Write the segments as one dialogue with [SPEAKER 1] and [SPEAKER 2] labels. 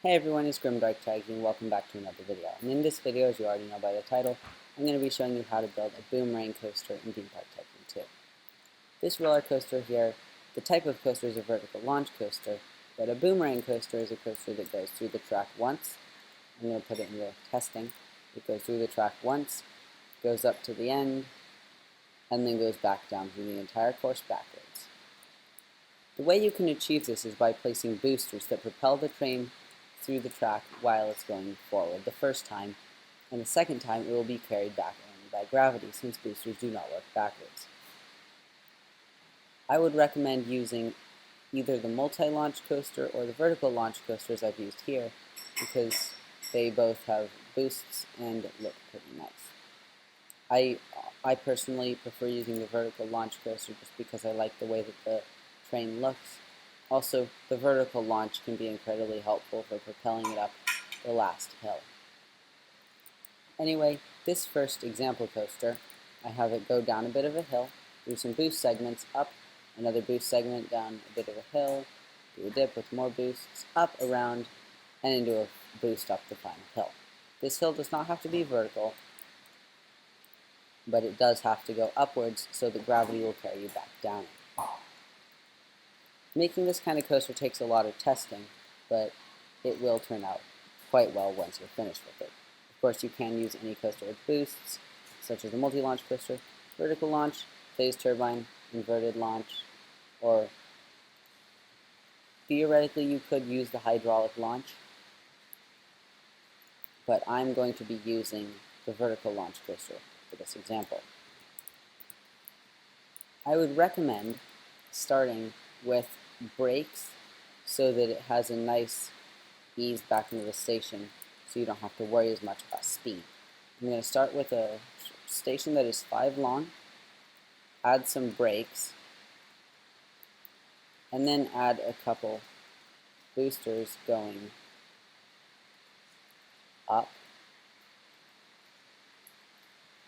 [SPEAKER 1] Hey everyone, it's GrimDarkTags and welcome back to another video. And in this video, as you already know by the title, I'm going to be showing you how to build a boomerang coaster in Theme Park Tycoon 2. This roller coaster here, the type of coaster is a vertical launch coaster, but a boomerang coaster is a coaster that goes through the track once. I'm going to put it in the testing. It goes through the track once, goes up to the end, and then goes back down through the entire course backwards. The way you can achieve this is by placing boosters that propel the train through the track while it's going forward the first time, and the second time it will be carried back only by gravity since boosters do not work backwards. I would recommend using either the multi-launch coaster or the vertical launch coasters I've used here because they both have boosts and look pretty nice. I personally prefer using the vertical launch coaster just because I like the way that the train looks. Also, the vertical launch can be incredibly helpful for propelling it up the last hill. Anyway, this first example coaster, I have it go down a bit of a hill, do some boost segments up, another boost segment down a bit of a hill, do a dip with more boosts, up, around, and into a boost up the final hill. This hill does not have to be vertical, but it does have to go upwards so that gravity will carry you back down. Making this kind of coaster takes a lot of testing, but it will turn out quite well once you're finished with it. Of course, you can use any coaster with boosts, such as the multi-launch coaster, vertical launch, phase turbine, inverted launch, or theoretically you could use the hydraulic launch, but I'm going to be using the vertical launch coaster for this example. I would recommend starting with brakes so that it has a nice ease back into the station so you don't have to worry as much about speed. I'm going to start with a station that is 5 long, add some brakes, and then add a couple boosters going up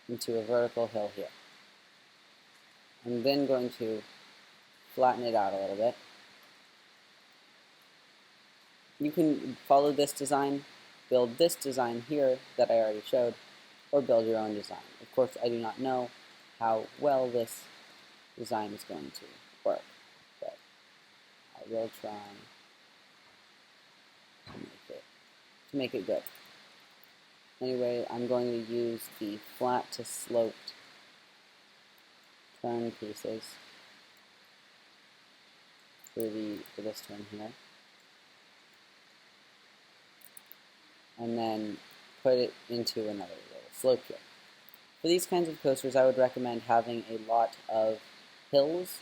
[SPEAKER 1] into a vertical hill here. I'm then going to flatten it out a little bit. You can follow this design, build this design here that I already showed, or build your own design. Of course, I do not know how well this design is going to work, but I will try to make it good. Anyway, I'm going to use the flat to sloped turn pieces for this turn here, and then put it into another little slope here. For these kinds of coasters, I would recommend having a lot of hills,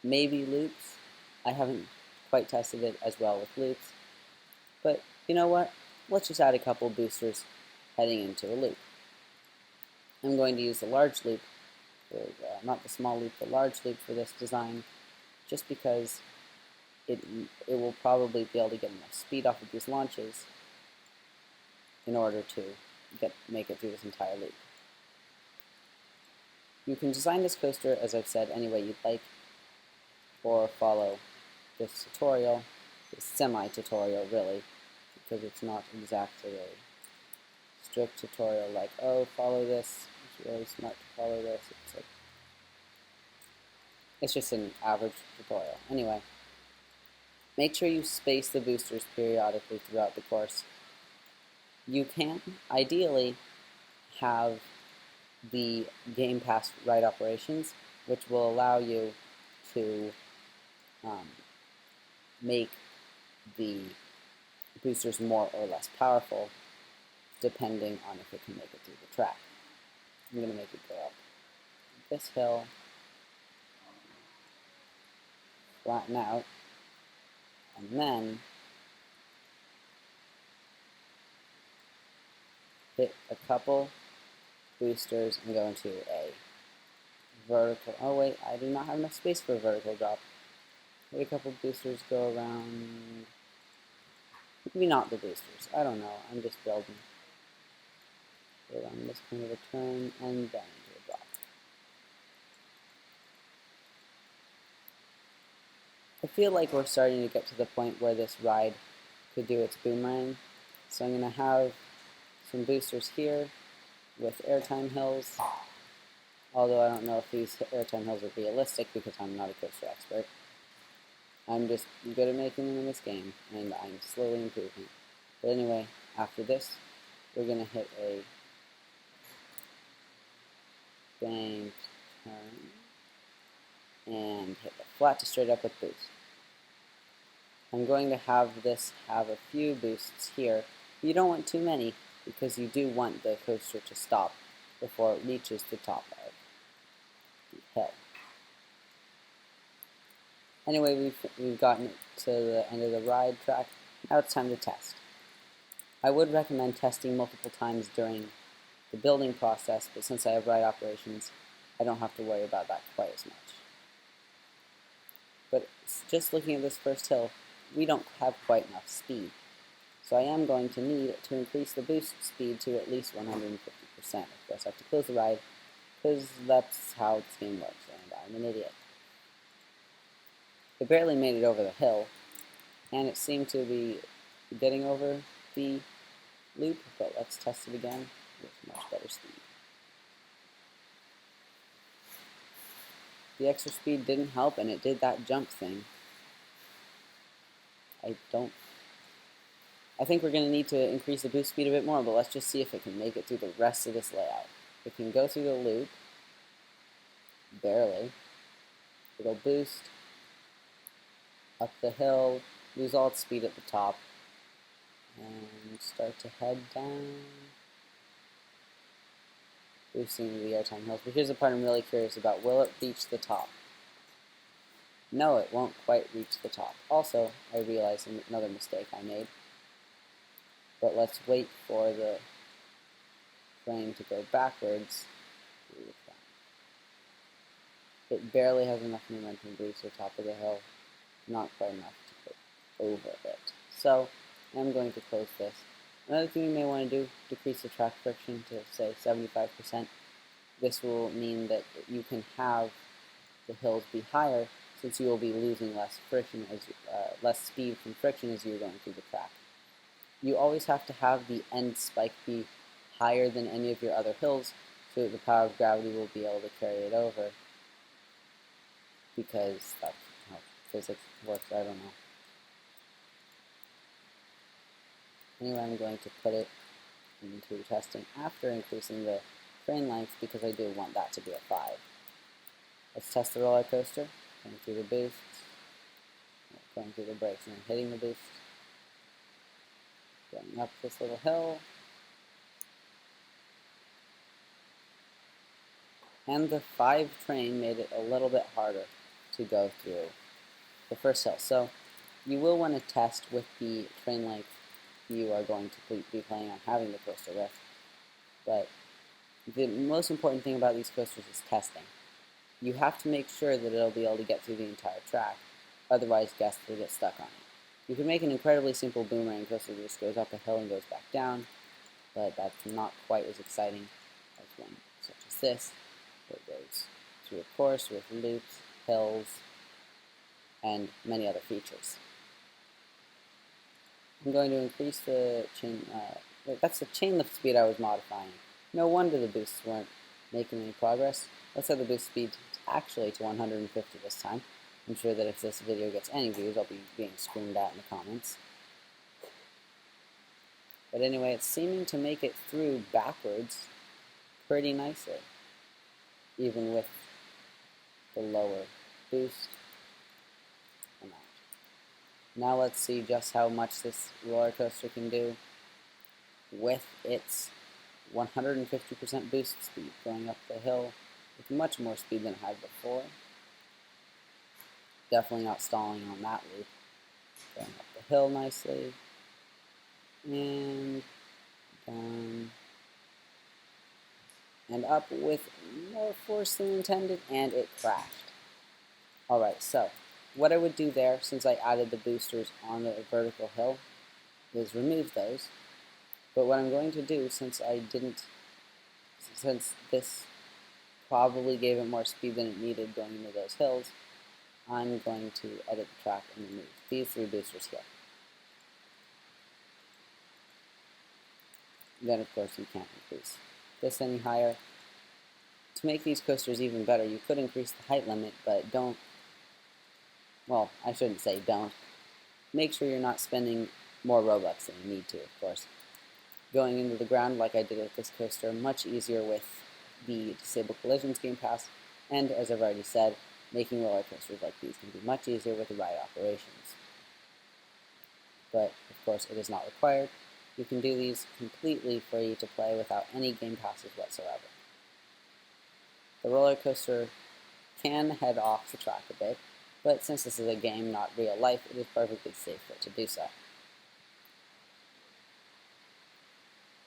[SPEAKER 1] maybe loops. I haven't quite tested it as well with loops, but you know what? Let's just add a couple boosters heading into a loop. I'm going to use the large loop, not the small loop, the large loop for this design, just because it will probably be able to get enough speed off of these launches in order to make it through this entire loop. You can design this coaster, as I've said, any way you'd like, or follow this tutorial, this semi-tutorial really, because it's not exactly a strict tutorial like, oh, follow this, it's really smart to follow this. It's just an average tutorial. Anyway, make sure you space the boosters periodically throughout the course. You can, ideally, have the Game Pass ride operations, which will allow you to make the boosters more or less powerful depending on if it can make it through the track. I'm going to make it go up this hill, flatten out, and then hit a couple boosters and go into a vertical. Oh wait, I do not have enough space for a vertical drop. Hit a couple boosters, go around. Maybe not the boosters. I don't know. I'm just building. Go around this kind of a turn and then into a drop. I feel like we're starting to get to the point where this ride to do its boomerang. So I'm going to have some boosters here with airtime hills, although I don't know if these airtime hills are realistic because I'm not a coaster expert. I'm just good at making them in this game, and I'm slowly improving. But anyway, after this, we're going to hit a bank turn and hit the flat to straight up with boost. I'm going to have this have a few boosts here. You don't want too many because you do want the coaster to stop before it reaches the top of the hill. Anyway, we've gotten to the end of the ride track. Now it's time to test. I would recommend testing multiple times during the building process, but since I have ride operations, I don't have to worry about that quite as much. But just looking at this first hill, we don't have quite enough speed. So I am going to need to increase the boost speed to at least 150%. Of course, I have to close the ride, because that's how this game works, and I'm an idiot. It barely made it over the hill, and it seemed to be getting over the loop, but let's test it again with much better speed. The extra speed didn't help, and it did that jump thing. I think we're going to need to increase the boost speed a bit more, but let's just see if it can make it through the rest of this layout. It can go through the loop, barely. It'll boost up the hill, lose all its speed at the top, and start to head down, boosting the airtime hills. But here's the part I'm really curious about. Will it reach the top? No, it won't quite reach the top. Also, I realized another mistake I made. But let's wait for the frame to go backwards. It barely has enough momentum to reach the top of the hill. Not quite enough to go over it. So, I'm going to close this. Another thing you may want to do, decrease the track friction to, say, 75%. This will mean that you can have the hills be higher, since you will be losing less friction, less speed from friction as you're going through the track. You always have to have the end spike be higher than any of your other hills, so that the power of gravity will be able to carry it over, because that's how physics works, I don't know. Anyway, I'm going to put it into testing after increasing the train length, because I do want that to be a 5. Let's test the roller coaster, going through the boosts, going through the brakes, and then hitting the boost. Going up this little hill. And the 5 train made it a little bit harder to go through the first hill. So you will want to test with the train length you are going to be planning on having the coaster with. But the most important thing about these coasters is testing. You have to make sure that it'll be able to get through the entire track, otherwise guests will get stuck on it. You can make an incredibly simple boomerang coaster that just goes up a hill and goes back down, but that's not quite as exciting as one such as this, where it goes through a course with loops, hills, and many other features. I'm going to increase the chain, that's the chain lift speed I was modifying. No wonder the boosts weren't making any progress. Let's set the boost speed actually to 150 this time. I'm sure that if this video gets any views, I'll be being screamed at in the comments. But anyway, it's seeming to make it through backwards pretty nicely, even with the lower boost amount. Now let's see just how much this roller coaster can do with its 150% boost speed, going up the hill with much more speed than it had before. Definitely not stalling on that loop. Going up the hill nicely, and down, and up with more force than intended, and it crashed. Alright, so what I would do there, since I added the boosters on the vertical hill, is remove those. But what I'm going to do, since this probably gave it more speed than it needed going into those hills, I'm going to edit the track and remove these 3 boosters here. then of course you can't increase this any higher. To make these coasters even better, you could increase the height limit, but don't, well, I shouldn't say don't. Make sure you're not spending more Robux than you need to, of course. Going into the ground like I did with this coaster, much easier with the Disable Collisions Game Pass, and as I've already said, making roller coasters like these can be much easier with the ride operations. But, of course, it is not required. You can do these completely free to play without any game passes whatsoever. The roller coaster can head off the track a bit, but since this is a game, not real life, it is perfectly safe for it to do so.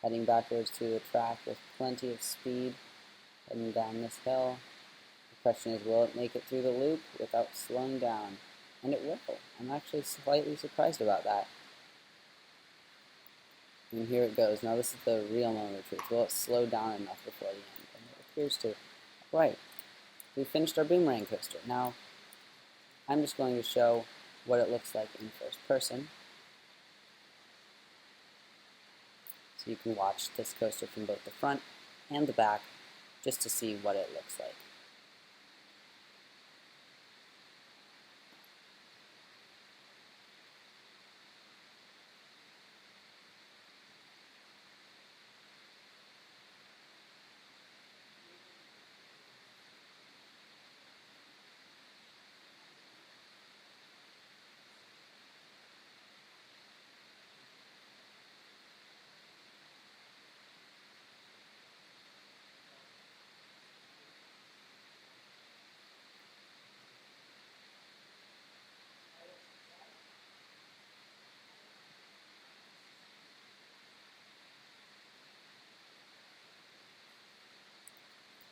[SPEAKER 1] Heading backwards through the track with plenty of speed, heading down this hill. The question is, will it make it through the loop without slowing down? And it will. I'm actually slightly surprised about that. And here it goes. Now this is the real moment of truth. Will it slow down enough before the end? And it appears to. Right. We finished our boomerang coaster. Now, I'm just going to show what it looks like in first person. So you can watch this coaster from both the front and the back just to see what it looks like.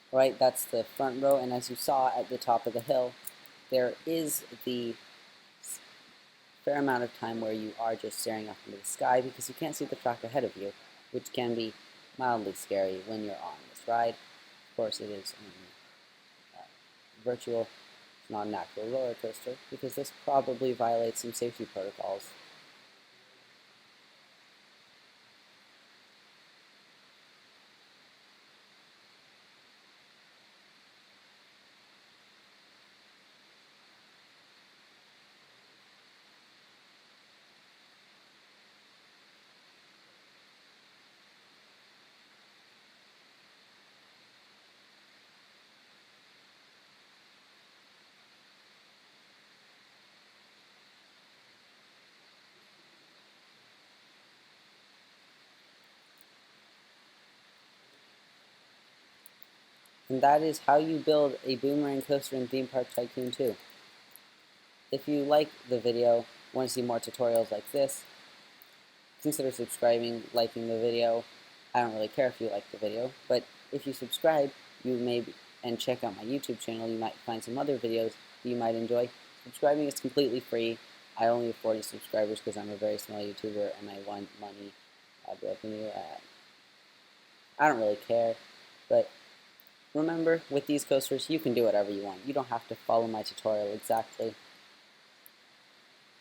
[SPEAKER 1] Right, that's the front row, and as you saw at the top of the hill, there is the fair amount of time where you are just staring up into the sky because you can't see the track ahead of you, which can be mildly scary when you're on this ride. Of course, it is virtual, it's not an actual roller coaster, because this probably violates some safety protocols. And that is how you build a boomerang coaster in Theme Park Tycoon 2. If you like the video, want to see more tutorials like this, consider subscribing, liking the video. I don't really care if you like the video, but if you subscribe, and check out my YouTube channel, you might find some other videos that you might enjoy. Subscribing is completely free. I only have 40 subscribers because I'm a very small YouTuber and I want money, revenue. I don't really care, but remember, with these coasters, you can do whatever you want. You don't have to follow my tutorial exactly.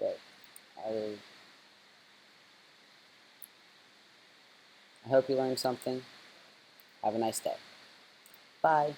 [SPEAKER 1] But I hope you learned something. Have a nice day. Bye.